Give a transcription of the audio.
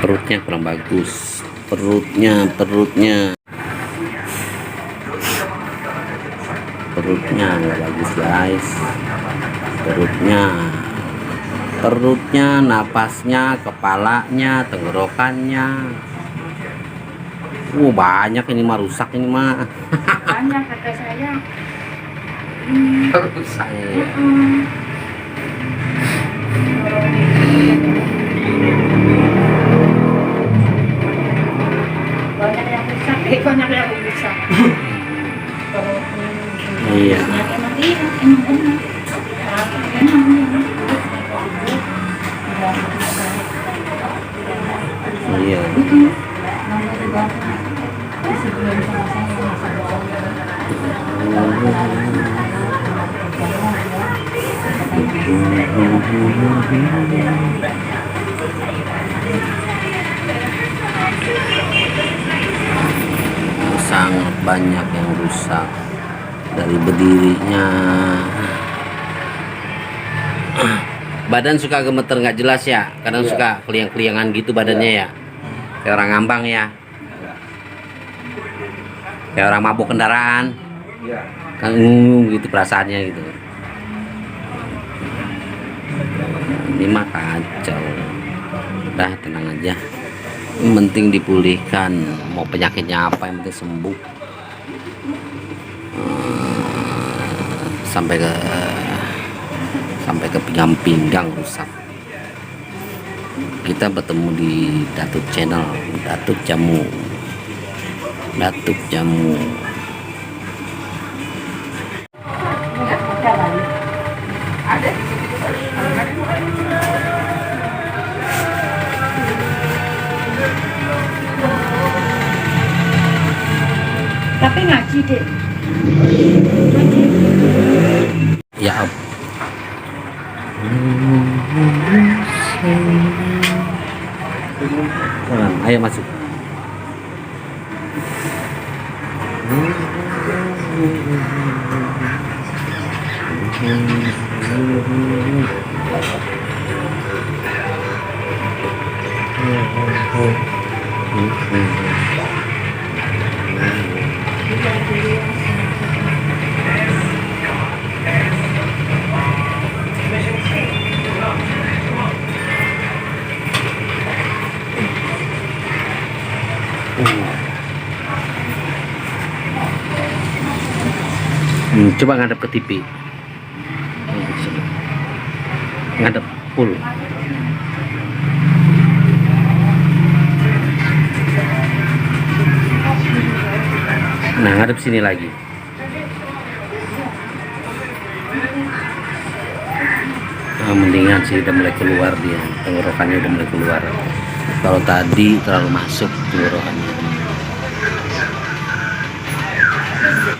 Perutnya kurang bagus, perutnya nggak bagus guys, perutnya, napasnya, kepalanya, tenggorokannya, banyak ini mah, rusak ini mah. Banyak kata saya. Rusak. Banyak yang rusak, banyak yang rusak. Iya. Iya. Sangat banyak yang rusak, dari berdirinya. Badan suka gemeter nggak jelas ya, kadang suka keliang-keliangan gitu badannya ya, kayak orang ngambang ya, kayak orang mabuk kendaraan, kan gitu perasaannya gitu. Ini mah kacau. Udah tenang aja, yang penting dipulihkan. Mau penyakitnya apa, yang penting sembuh. Sampai ke pinggang rusak. Kita bertemu di Datuk Channel, Datuk Jamu. Tapi ngaji deh. Ya Om. Ayo masuk. Coba ngadep ke TV, ngadep full. Nah, ngadep sini lagi. Mendingan sih, udah mulai keluar dia, tenggorokannya udah mulai keluar. Kalau tadi terlalu masuk tenggorokannya.